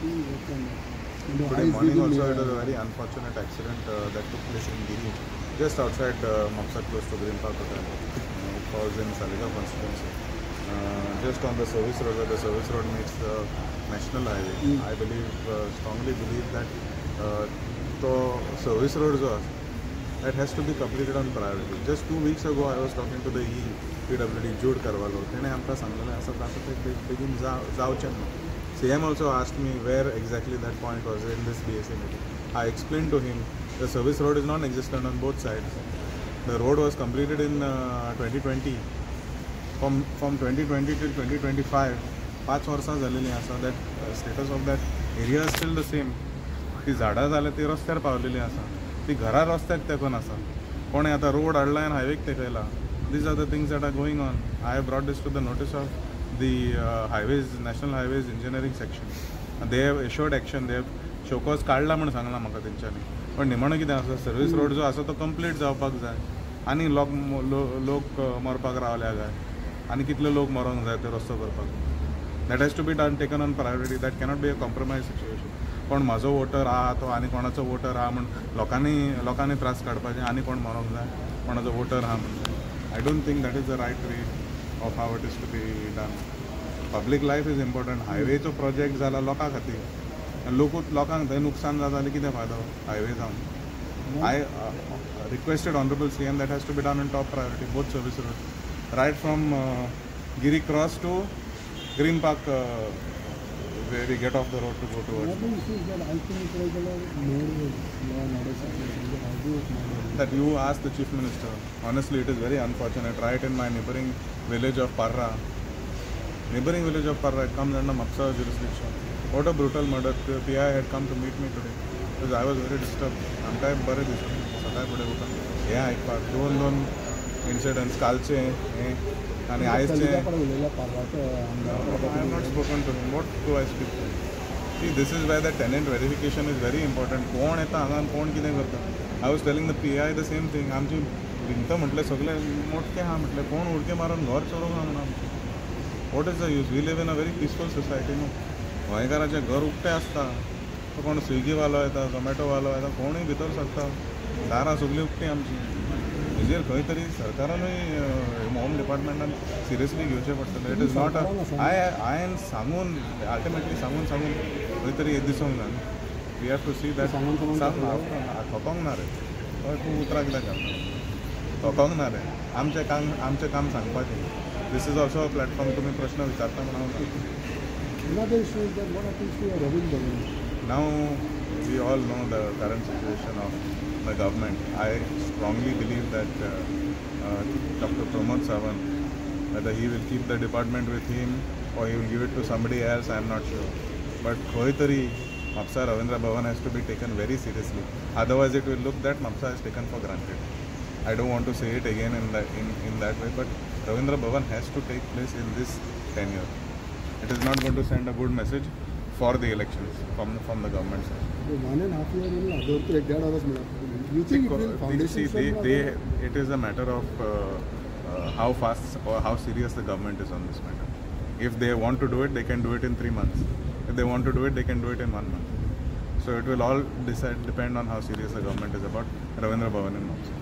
Today morning also it was a very unfortunate accident that took place in Giri, just outside Mopsa, close to Green Park Hotel. It falls in Saligaon constituency. Just on the service road, where the service road meets the national highway. I strongly believe that the service road that has to be completed on priority. Just 2 weeks ago, I was talking to the PWD Jude Carvalho. He said that begin CM also asked me where exactly that point was in this BSc meeting. I explained to him the service road is non-existent on both sides. The road was completed in 2020. From 2020 till 2025, 5 वर्सां झालेली आसा. That status of that area is still the same. ती झाडां जाल्यार ती रस्त्यार पावलेली आसा. ती घरां रस्त्याक तेकोन आसा. कोणें आतां रोड हाडला आनी हायवेक तेकयला. These are the things that are going on. I have brought this to the notice of the National Highways Engineering section. They have assured action. They have show cause काढला म्हणून सांगला म्हाका तेंच्यांनी. पण निमाणो कितें आसा, सर्वीस रोड जो आसा तो कंप्लीट जावपाक जाय. आनी लोक मरपाक रावल्या काय, आनी कितले लोक मरोंक जाय ते रस्तो करपाक. That has to be done, taken on priority. That cannot be a compromise situation. पण म्हाजो वोटर आहा तो आनी कोणाचो वोटर आहा म्हण लोकांनी त्रास काडपाचे, आनी कोण मरोंक जाय, कोणाचो वोटर आहा म्हण. I don't think that is the right way of how it is to be done. Public life is important. Highway चो project जाला लोकां खातीर. लोकांक थंय नुकसान जाता जाल्यार कितें फायदो highway जावन. I requested Honorable CM that has to be done on top priority, both service roads. Right from Giri Cross to Green Park, where we get off the road to go towards. That you asked the Chief Minister. Honestly, it is very unfortunate. Right in my neighboring village of Parra. It comes under Mopsa jurisdiction. What a brutal murder. The PI had come to meet me today because I was very disturbed. I am very disturbed. Yeah, I had two incidents. Kalche and Aische. I have not spoken to him. What do I speak to him? See, this is where the tenant verification is very important. I was telling the PI the same thing. आमची भिंत म्हटले सगळे मोठे हा म्हटले कोण उडके मारून घर चोरूंक हा म्हणून. What is the use? We live in a very peaceful society. गोंयकाराचे घर उक्ते आसता. तो कोण स्विगी वालो येता, झोमॅटो वालो येता, कोणूय भितर सरता. दारां सगळीं उक्तीं आमची. हेजेर खंय तरी सरकारानूय होम डिपार्टमेंटान सिरियसली घेवचें पडटलें. इट इज नॉट हांवें सांगून अल्टिमेटली सांगून खंय तरी हें दिसूंक जाय. We have to see that थोकोंक ना रे. तूं उतराक कित्याक घालता? थोकोंक ना रे. आमचें काम सांगपाचें. This is also a platform. तुमी प्रश्न विचारता म्हणून हांव. Another issue is that what happens to Ravindra Bhavan? Now we all know the current situation of the government. I strongly believe that Dr. Pramod Sawant, whether he will keep the department with him or he will give it to somebody else, I am not sure. But khoi tari Mopsa Ravindra Bhavan has to be taken very seriously. Otherwise, it will look that Mopsa is taken for granted. I don't want to say it again in that way, but Ravindra Bhavan has to take place in this tenure. It is not going to send a good message for the elections from the government side. 1.5 years, you think it will foundation? It is a matter of how fast or how serious the government is on this matter. If they want to do it, they can do it in 3 months. If they want to do it, they can do it in 1 month. So it will all depend on how serious the government is about Ravindra Bhavan and Mopsa.